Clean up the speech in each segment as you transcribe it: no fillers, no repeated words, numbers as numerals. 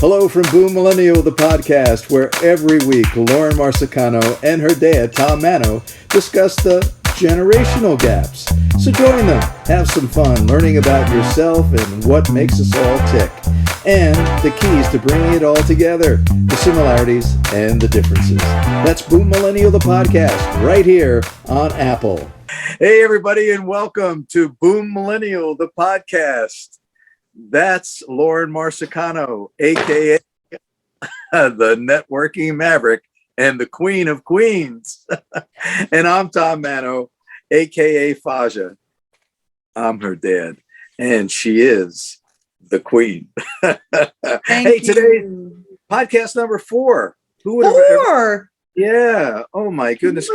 Hello from Millennial The Podcast, where every week Lauren Marsicano and her dad, Tom Manno, discuss the generational gaps. So join them, have some fun learning about yourself and what makes us all tick, and the keys to bringing it all together, the similarities and the differences. That's Millennial The Podcast, right here on Apple. Hey, everybody, and welcome to Millennial The Podcast. That's Lauren Marsicano, a.k.a. the Networking Maverick and the Queen of Queens. And I'm Tom Manno, a.k.a. Fasha. I'm her dad, and she is the Queen. Hey, today, podcast number 4. Who would have ever... Yeah. Oh, my goodness.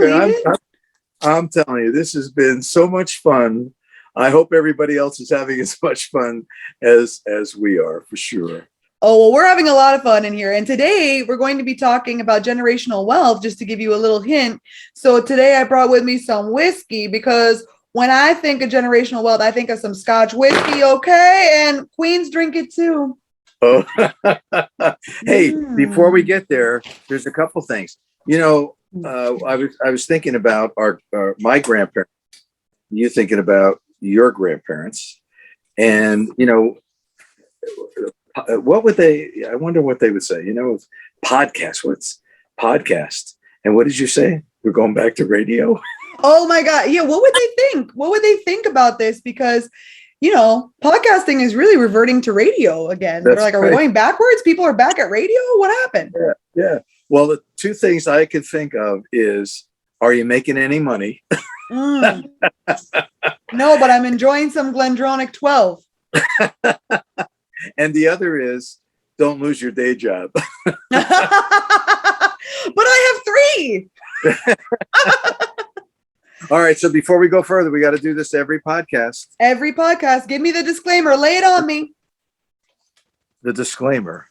I'm telling you, this has been so much fun. I hope everybody else is having as much fun as we are, for sure. Oh, well, we're having a lot of fun in here. And today we're going to be talking about generational wealth, just to give you a little hint. So today I brought with me some whiskey because when I think of generational wealth, I think of some Scotch whiskey, okay? And queens drink it too. Oh, hey, before we get there, there's a couple things. You know, I was thinking about my grandparents. You thinking about your grandparents, and you know, what would they? I wonder what they would say. You know, podcast. What's podcast? And what did you say? We're going back to radio. Oh my God! Yeah, what would they think? What would they think about this? Because you know, podcasting is really reverting to radio again. They're like, are we going backwards? People are back at radio. What happened? Yeah. Well, the two things I could think of is, are you making any money? No, but I'm enjoying some Glendronach 12. And the other is, don't lose your day job. But I have 3. All right. So before we go further, we got to do this every podcast. Every podcast. Give me the disclaimer. Lay it on me. The disclaimer.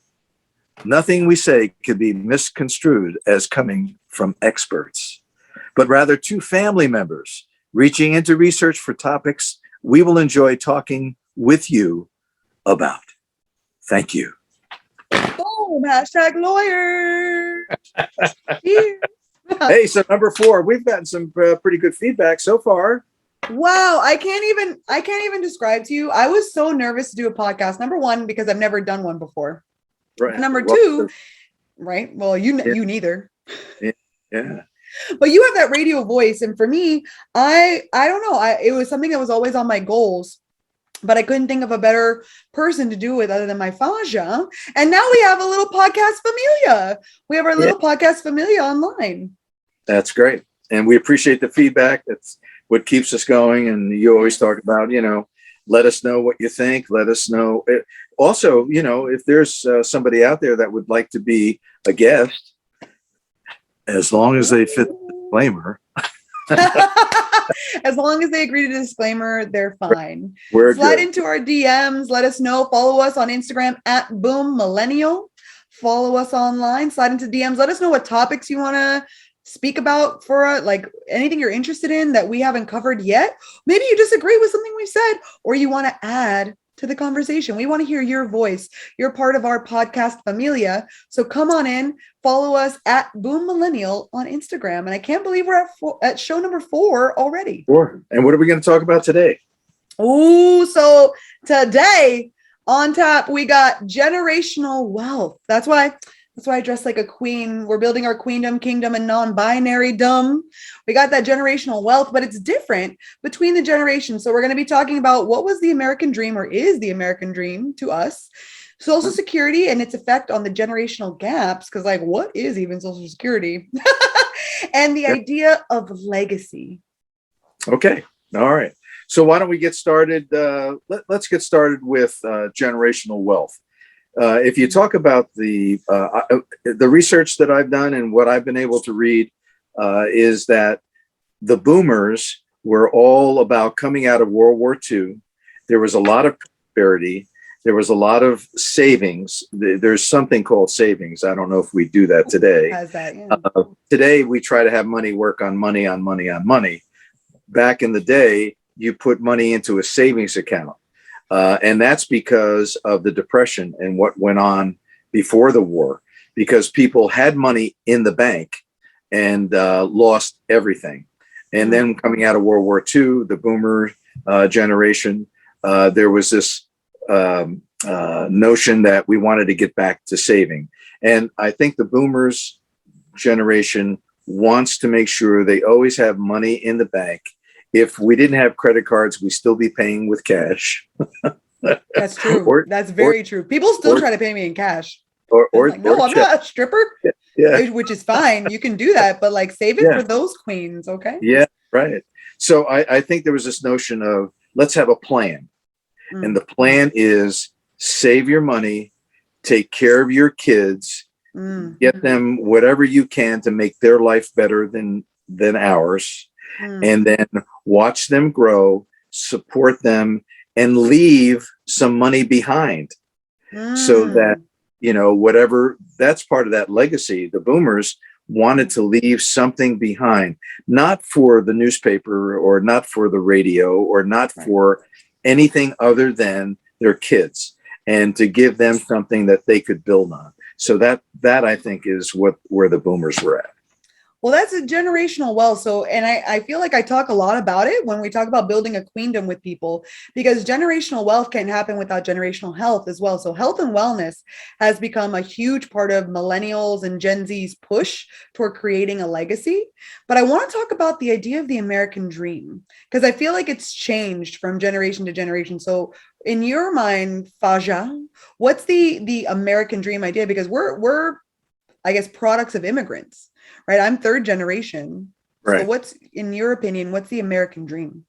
Nothing we say could be misconstrued as coming from experts, but rather 2 family members reaching into research for topics we will enjoy talking with you about. Thank you. Boom, #lawyer. Hey, so number 4, we've gotten some pretty good feedback so far. Wow, I can't even describe to you. I was so nervous to do a podcast. Number 1, because I've never done one before. Right. Number 2, right? Well, you neither. Yeah. But you have that radio voice, and for me, I don't know. It was something that was always on my goals, but I couldn't think of a better person to do it with other than my Fasha. And now we have a little podcast familia. We have our little podcast familia online. That's great, and we appreciate the feedback. That's what keeps us going. And you always talk about, you know, let us know what you think. Let us know. Also, you know, if there's somebody out there that would like to be a guest, as long as they fit the disclaimer. As long as they agree to the disclaimer, they're fine. Slide into our DMs. Let us know. Follow us on Instagram at BOOMILLENNIAL. Follow us online. Slide into DMs. Let us know what topics you want to speak about for like anything you're interested in that we haven't covered yet. Maybe you disagree with something we've said, or you want to add to the conversation. We want to hear your voice. You're part of our podcast familia. So come on in, follow us at BOOMILLENNIAL on Instagram. And I can't believe we're at show number 4 already. 4. And what are we going to talk about today? Oh, so today on tap, we got generational wealth. That's why I dress like a queen. We're building our queendom, kingdom, and non-binary dumb. We got that generational wealth, but it's different between the generations. So we're going to be talking about what was the American dream, or is the American dream to us, Social Security and its effect on the generational gaps. Because like, what is even Social Security? And the idea of legacy. Okay. All right. So why don't we get started? Let's get started with generational wealth. If you talk about the research that I've done and what I've been able to read, is that the boomers were all about coming out of World War II. There was a lot of prosperity. There was a lot of savings. There's something called savings. I don't know if we do that today. Today, we try to have money work on money on money on money. Back in the day, you put money into a savings account. And that's because of the Depression and what went on before the war, because people had money in the bank and lost everything. And then coming out of World War II, the boomer generation, there was this notion that we wanted to get back to saving. And I think the boomers generation wants to make sure they always have money in the bank. If we didn't have credit cards, we'd still be paying with cash. That's true. That's very true. People still try to pay me in cash. I'm not a stripper. Yeah. Which is fine. You can do that, but like save it for those queens. Okay. Yeah. Right. So I think there was this notion of let's have a plan. And the plan is save your money, take care of your kids, get them whatever you can to make their life better than ours. And then watch them grow, support them, and leave some money behind so that, whatever, that's part of that legacy. The boomers wanted to leave something behind, not for the newspaper or not for the radio or not for anything other than their kids, and to give them something that they could build on. So that I think is where the boomers were at. Well, that's a generational wealth. So, and I feel like I talk a lot about it when we talk about building a queendom with people, because generational wealth can't happen without generational health as well. So health and wellness has become a huge part of millennials and Gen Z's push toward creating a legacy. But I want to talk about the idea of the American dream, because I feel like it's changed from generation to generation. So in your mind, Fasha, what's the American dream idea? Because we're, I guess, products of immigrants. Right. I'm third generation. Right. So what's, in your opinion, what's the American dream?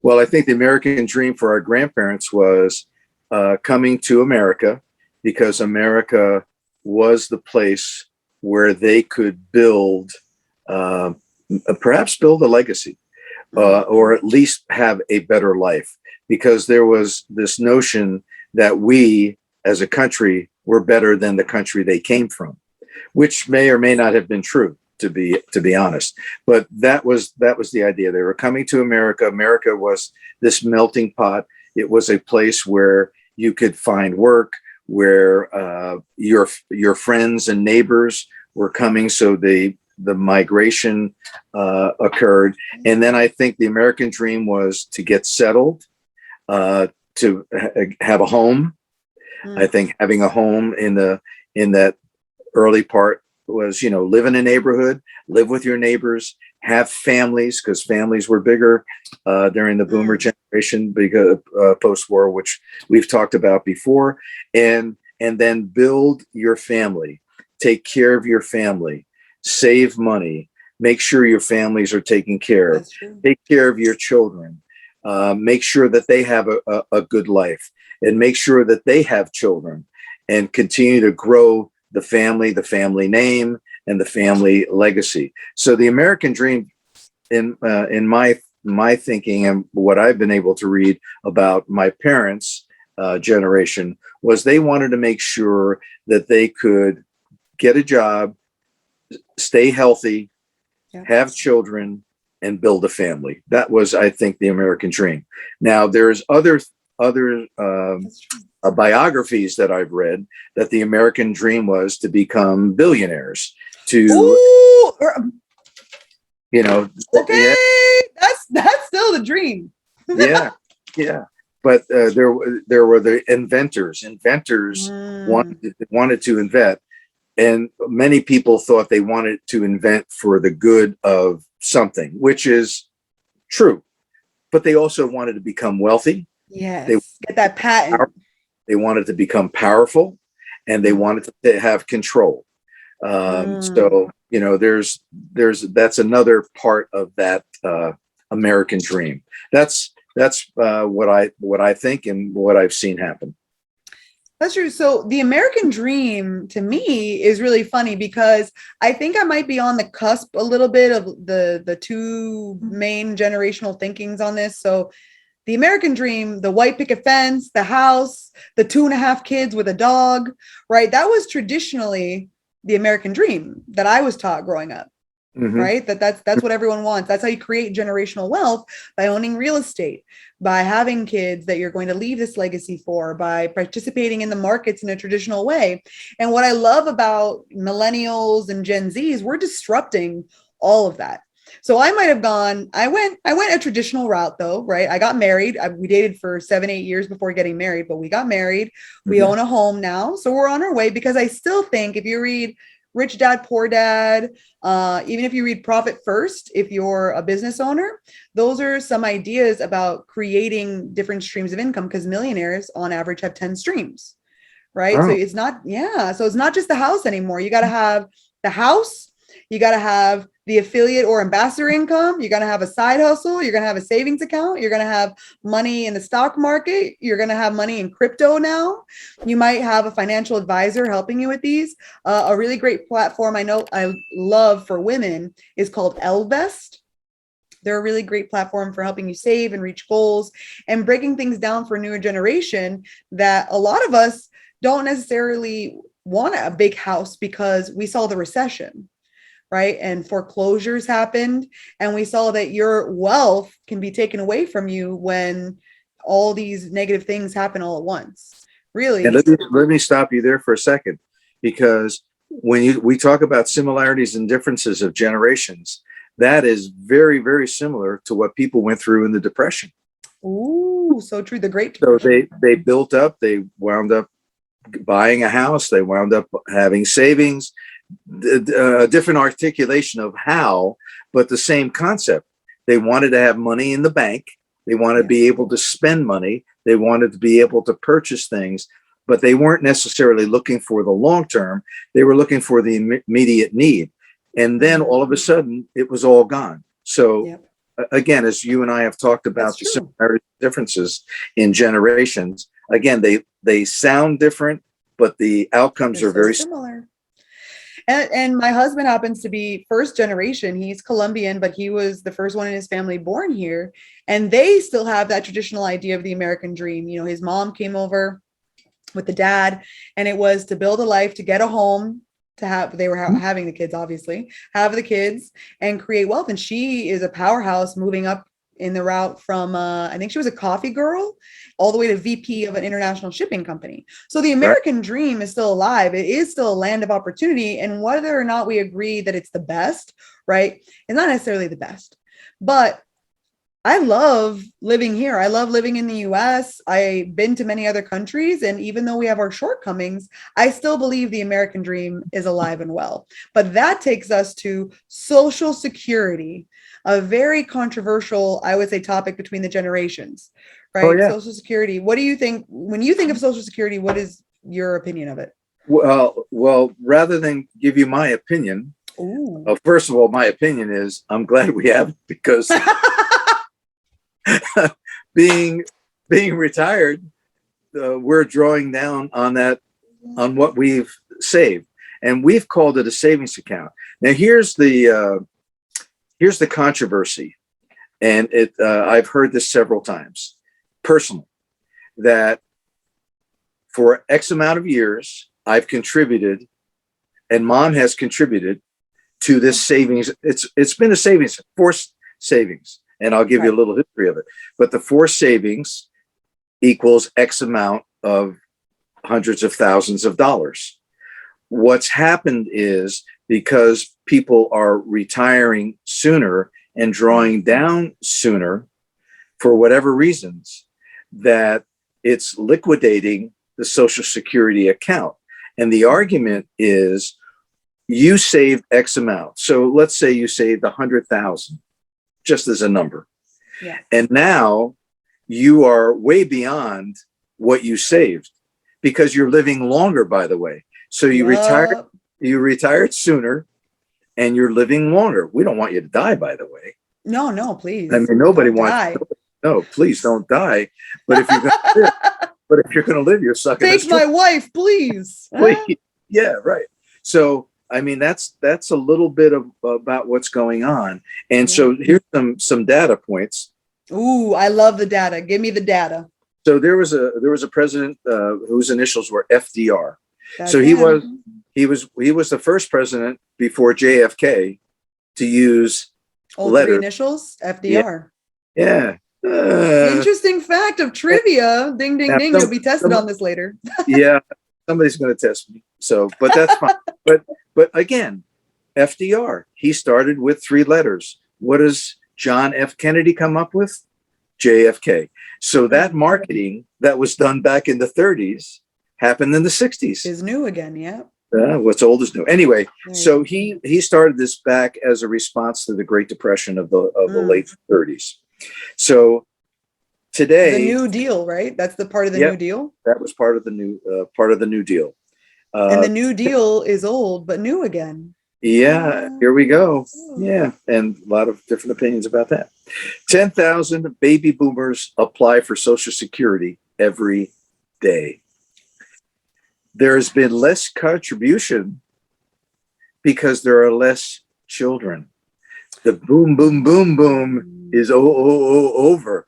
Well, I think the American dream for our grandparents was coming to America, because America was the place where they could build, perhaps build a legacy, or at least have a better life, because there was this notion that we as a country were better than the country they came from, which may or may not have been true, to be honest. But that was the idea. They were coming to America. America was this melting pot. It was a place where you could find work, where your friends and neighbors were coming. So the migration occurred. And then I think the American dream was to get settled, to have a home. I think having a home in that early part was, live in a neighborhood, live with your neighbors, have families, because families were bigger during the boomer generation, because post-war, which we've talked about before, and then build your family, take care of your family, save money, make sure your families are taken care of, take care of your children, make sure that they have a good life, and make sure that they have children, and continue to grow the family name, and the family legacy. So the American dream, in my thinking and what I've been able to read about my parents' generation, was they wanted to make sure that they could get a job, stay healthy, have children, and build a family. That was, I think, the American dream. Now, there's other biographies that I've read that the American dream was to become billionaires, okay, that's still the dream. yeah. But there were the inventors wanted to invent, and many people thought they wanted to invent for the good of something, which is true, but they also wanted to become wealthy. Yes, they get that patent. They wanted to become powerful, and they wanted to have control. So, that's another part of that American dream. That's what I think and what I've seen happen. That's true. So the American dream to me is really funny, because I think I might be on the cusp a little bit of the two main generational thinkings on this. So the American dream, the white picket fence, the house, the 2.5 kids with a dog, right? That was traditionally the American dream that I was taught growing up. right? That's what everyone wants. That's how you create generational wealth, by owning real estate, by having kids that you're going to leave this legacy for, by participating in the markets in a traditional way. And what I love about millennials and Gen Zs, we're disrupting all of that. So I might have gone, I went a traditional route though, right? I got married. We dated for 7-8 years before getting married, but we got married. We own a home now. So we're on our way, because I still think if you read Rich Dad, Poor Dad, even if you read Profit First, if you're a business owner, those are some ideas about creating different streams of income, because millionaires on average have 10 streams, right? So it's not, so it's not just the house anymore. You got to have the house, you got to have the affiliate or ambassador income, you're going to have a side hustle, you're going to have a savings account, you're going to have money in the stock market, you're going to have money in crypto now. You might have a financial advisor helping you with these. A really great platform I know I love for women is called Ellevest. They're a really great platform for helping you save and reach goals and breaking things down for a newer generation, that a lot of us don't necessarily want a big house because we saw the recession, right? And foreclosures happened, and we saw that your wealth can be taken away from you when all these negative things happen all at once. Really. And let me stop you there for a second, because when we talk about similarities and differences of generations, that is very, very similar to what people went through in the Depression. Ooh, so true. The Great Depression. So they built up, they wound up buying a house, they wound up having savings, a different articulation of how, but the same concept. They wanted to have money in the bank. They wanted to be able to spend money. They wanted to be able to purchase things, but they weren't necessarily looking for the long term. They were looking for the immediate need. And then all of a sudden it was all gone. So again, as you and I have talked about the similar differences in generations, again, they sound different, but the outcomes are very similar. And my husband happens to be first generation. He's Colombian, but he was the first one in his family born here. And they still have that traditional idea of the American dream. You know, his mom came over with the dad, and it was to build a life, to get a home, to have, they were having the kids, obviously, have the kids and create wealth. And she is a powerhouse, moving up in the route from, I think she was a coffee girl, all the way to VP of an international shipping company. So the American dream is still alive. It is still a land of opportunity. And whether or not we agree that it's the best, right? It's not necessarily the best, but I love living here. I love living in the US. I've been to many other countries. And even though we have our shortcomings, I still believe the American dream is alive and well. But that takes us to Social Security, a very controversial, I would say, topic between the generations, right? Oh, yeah. Social Security. What do you think, when you think of Social Security, what is your opinion of it? Well, rather than give you my opinion, first of all, my opinion is I'm glad we have it, because being retired, we're drawing down on that, on what we've saved, and we've called it a savings account. Now, here's the controversy, and I've heard this several times personally, that for X amount of years I've contributed, and Mom has contributed to this savings. It's been a savings, forced savings. And I'll give you a little history of it. But the forced savings equals X amount of hundreds of thousands of dollars. What's happened is, because people are retiring sooner and drawing down sooner for whatever reasons, that it's liquidating the Social Security account. And the argument is, you saved X amount. So let's say you saved 100,000. Just as a number. Yeah. And now you are way beyond what you saved, because you're living longer, by the way. So you retired sooner, and you're living longer. We don't want you to die, by the way. No, please. I mean, nobody wants. No, please don't die. But if you're going to live, you're sucking. Take my wife, please. Please. Yeah, right. So, I mean, that's a little bit about what's going on. And so here's some data points. Ooh, I love the data. Give me the data. So there was a president whose initials were FDR. So he was the first president before JFK to use All letters. three initials, FDR. Yeah. Interesting fact of trivia. Ding, ding, ding. You'll be tested on this later. Yeah, somebody's going to test me. So, but that's fine. But again, FDR, he started with 3 letters. What does John F. Kennedy come up with? JFK. So that marketing that was done back in the 30s happened in the 60s. Is new again, yeah. What's old is new. Anyway, so he started this back as a response to the Great Depression of the late 30s. So today, the New Deal, right? That's the part of the New Deal. That was part of the New Deal. And the New Deal is old but new again. Yeah, here we go. Yeah, and a lot of different opinions about that. 10,000 baby boomers apply for Social Security every day. There has been less contribution because there are less children. The boom, boom, boom, boom is over.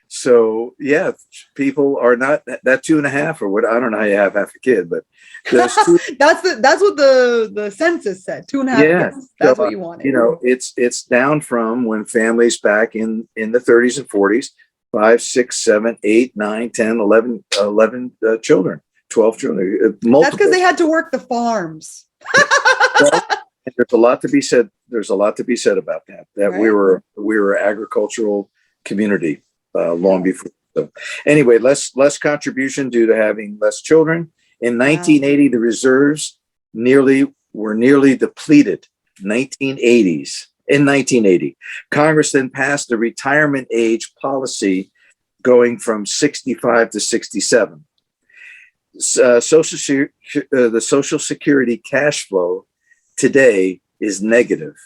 So yeah, people are not that 2.5 or what. I don't know how you have half a kid, but there's that's what the census said. 2.5 kids. That's what you wanted. You know, it's down from when families back in the 30s and 40s, 5, 6, 7, 8, 9, 10, 11 children, 12 children. That's because they had to work the farms. Well, there's a lot to be said. There's a lot to be said about that. Right. we were agricultural community. Long before. So anyway, less contribution due to having less children. In 1980, the reserves were nearly depleted. In 1980, Congress then passed the retirement age policy going from 65 to 67. The Social Security cash flow today is negative.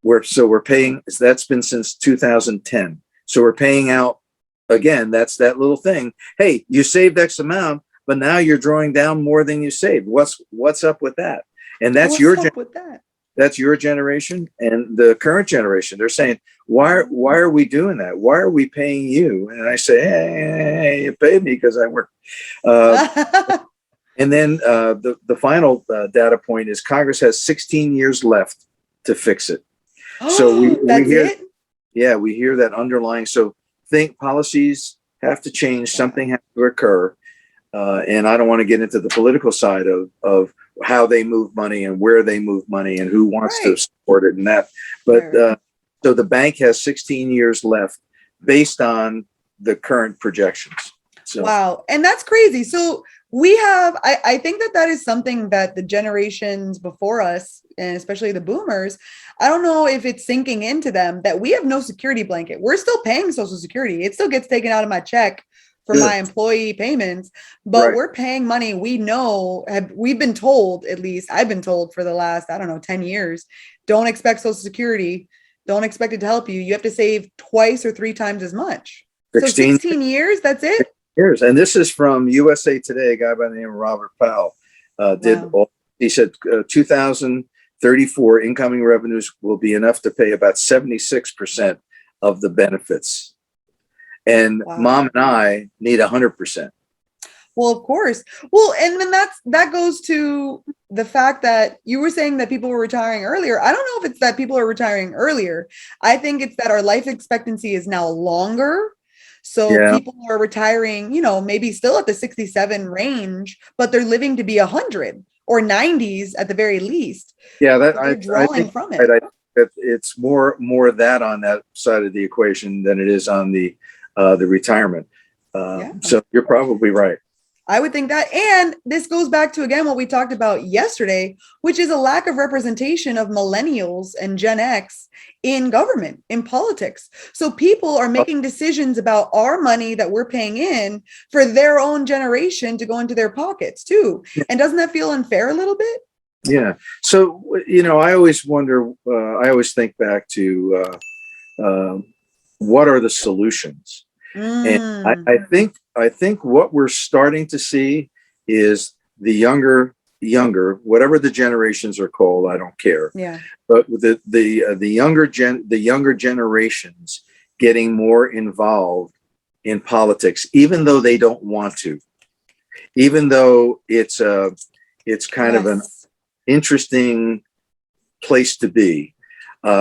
We're paying. That's been since 2010. So we're paying out, again, that's that little thing. Hey, you saved X amount, but now you're drawing down more than you saved. What's up with that? And that's that's your generation and the current generation. They're saying, why are we doing that? Why are we paying you? And I say, hey, you paid me because I worked. And then the final data point is Congress has 16 years left to fix it. So we hear it? Yeah, we hear that underlying. So think policies have to change. Something has to occur. And I don't want to get into the political side of how they move money and where they move money and who wants to support it and that. But so the bank has 16 years left based on the current projections. So. Wow. And that's crazy. So we have, I think that is something that the generations before us, and especially the boomers, I don't know if it's sinking into them that we have no security blanket. We're still paying Social Security. It still gets taken out of my check for my employee payments, but we're paying money. We know, we've been told, at least I've been told for the last, 10 years, don't expect Social Security. Don't expect it to help you. You have to save twice or 3 times as much. 16, so 16 years, that's it? Years. And this is from USA Today, a guy by the name of Robert Powell. He said 2034 incoming revenues will be enough to pay about 76% of the benefits. And Mom and I need 100%. Well, of course. Well, and then that goes to the fact that you were saying that people were retiring earlier. I don't know if it's that people are retiring earlier. I think it's that our life expectancy is now longer. So people are retiring, maybe still at the 67 range, but they're living to be 100 or 90s at the very least. Yeah, I think from it. It's more that on that side of the equation than it is on the retirement. So you're probably right. I would think that. And this goes back to, again, what we talked about yesterday, which is a lack of representation of millennials and Gen X in government, in politics. So people are making decisions about our money that we're paying in for their own generation to go into their pockets too. And doesn't that feel unfair a little bit? Yeah. So, I always wonder, I always think back to what are the solutions? And I think what we're starting to see is the younger, whatever the generations are called, I don't care. Yeah. But the younger generations getting more involved in politics, even though they don't want to, even though it's kind of an interesting place to be.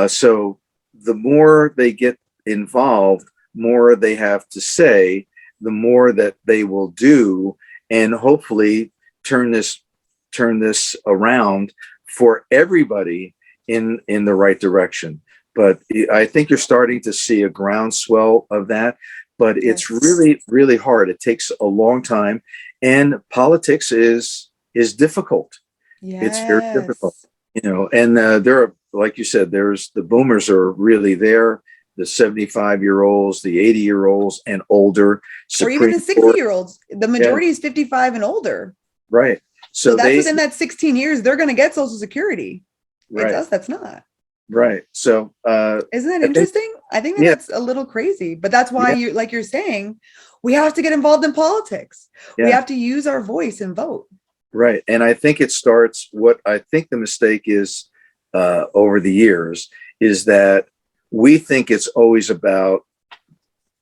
So the more they get involved, more they have to say, the more that they will do, and hopefully turn this around for everybody in the right direction. But I think you're starting to see a groundswell of that, but it's really, really hard. It takes a long time, and politics is difficult. It's very difficult, and there are, like you said, there's the boomers are really there, the 75-year-olds, the 80-year-olds and older, or even the 60-year-olds. The majority is 55 and older. Right. So that's within that 16 years, they're going to get Social Security. Right. It's us that's not. Right. So isn't that interesting? I think that's a little crazy, but that's why you, like you're saying, we have to get involved in politics. Yeah. We have to use our voice and vote. Right. And I think it starts, what I think the mistake is over the years is that we think it's always about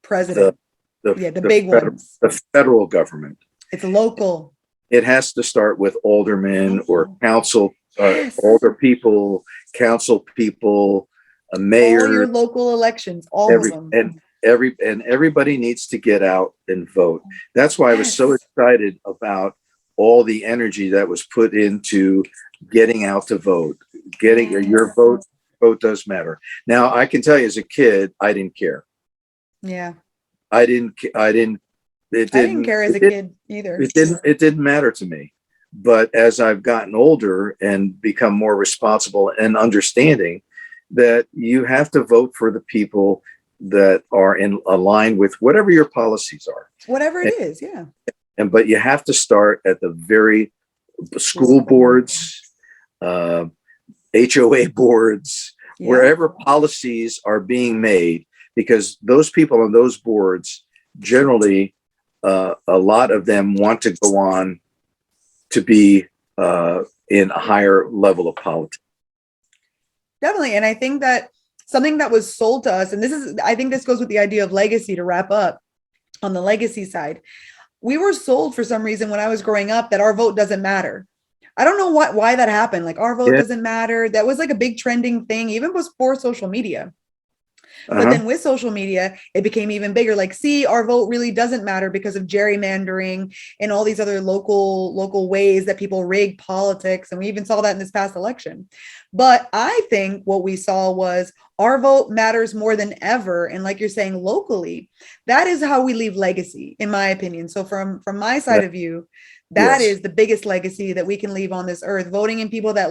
president. The big ones. The federal government. It's local. It has to start with aldermen or council, older people, council people, a mayor. All your local elections, all of them. And everybody needs to get out and vote. That's why I was so excited about all the energy that was put into getting out to vote. Getting your vote does matter. Now, I can tell you, as a kid, I didn't care. Yeah. I didn't care as a kid either. It didn't matter to me. But as I've gotten older and become more responsible and understanding that you have to vote for the people that are in aligned with whatever your policies are. Whatever it is, yeah. But you have to start at the very school boards, HOA boards, wherever policies are being made, because those people on those boards, generally, a lot of them want to go on to be in a higher level of politics. Definitely. And I think that something that was sold to us, and I think this goes with the idea of legacy, to wrap up on the legacy side. We were sold for some reason when I was growing up that our vote doesn't matter. I don't know why that happened. Like, our vote doesn't matter. That was like a big trending thing, even before social media. But then with social media, it became even bigger. Like, see, our vote really doesn't matter because of gerrymandering and all these other local ways that people rig politics. And we even saw that in this past election. But I think what we saw was our vote matters more than ever. And like you're saying, locally, that is how we leave legacy, in my opinion. So from my side of view, that is the biggest legacy that we can leave on this earth. Voting in people that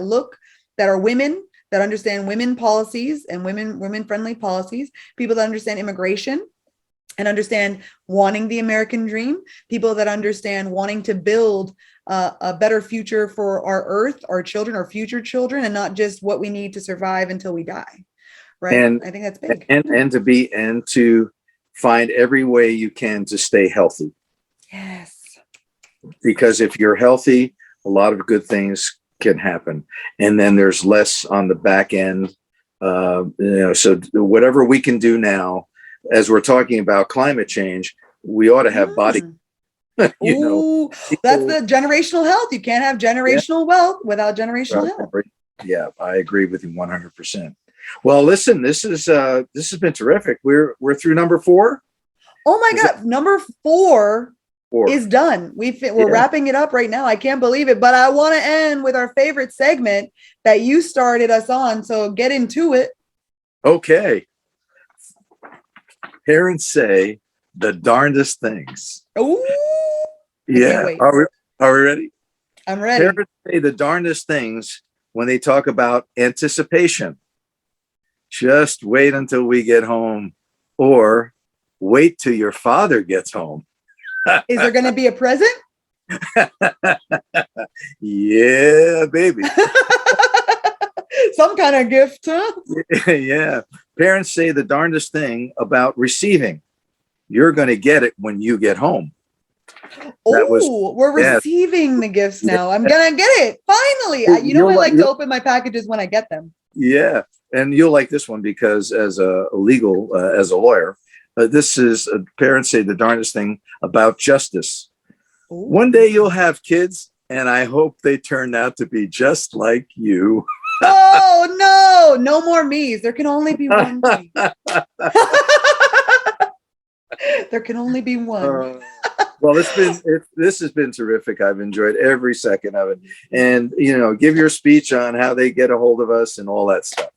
are women, that understand women policies and women-friendly policies, people that understand immigration and understand wanting the American dream, people that understand wanting to build a better future for our earth, our children, our future children, and not just what we need to survive until we die. Right. And I think that's big. And to find every way you can to stay healthy. Yes. Because if you're healthy, a lot of good things can happen, and then there's less on the back end. So whatever we can do now, as we're talking about climate change, we ought to have body. That's the generational health. You can't have generational wealth without generational health. Yeah, I agree with you 100%. Well, listen, this has been terrific. We're through number 4. Oh my God, number 4 is done. We're wrapping it up right now. I can't believe it, but I want to end with our favorite segment that you started us on. So get into it. Okay. Parents say the darndest things. Ooh. Yeah. Are we ready? I'm ready. Parents say the darndest things when they talk about anticipation. Just wait until we get home, or wait till your father gets home. Is there going to be a present? Yeah, baby. Some kind of gift, huh? Yeah. Parents say the darndest thing about receiving. You're going to get it when you get home. Oh, we're receiving the gifts now. I'm going to get it. Finally. I like to open my packages when I get them. Yeah. And you'll like this one because as a lawyer, this is parents say the darndest thing about justice. Ooh. One day you'll have kids, and I hope they turn out to be just like you. Oh no, no more me's. There can only be one me. There can only be one. Well, this has been terrific. I've enjoyed every second of it. And, give your speech on how they get a hold of us and all that stuff.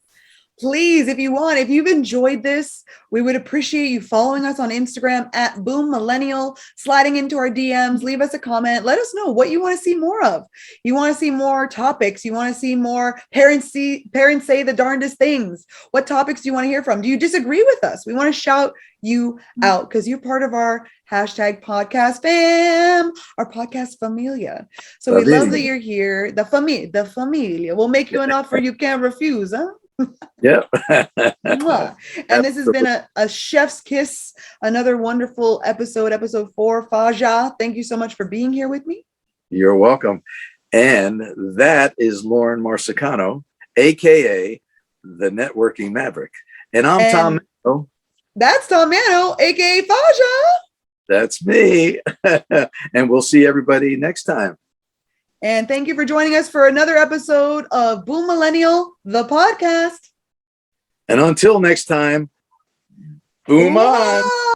Please, if you've enjoyed this, we would appreciate you following us on Instagram at BOOMILLENNIAL, sliding into our DMs, leave us a comment. Let us know what you want to see more of. You want to see more topics. You want to see more parents say the darndest things. What topics do you want to hear from? Do you disagree with us? We want to shout you out because you're part of our #podcast fam, our podcast familia. So we love that you're here. The familia. We'll make you an offer you can't refuse, huh? Yep. And this has been a chef's kiss, another wonderful episode 4. Fasha, thank you so much for being here with me. You're welcome. And that is Lauren Marsicano, aka the Networking Maverick. And I'm Tom Manno. That's Tom Manno, aka Fasha. That's me. And we'll see everybody next time. And thank you for joining us for another episode of Boomillennial The Podcast. And until next time, boom on.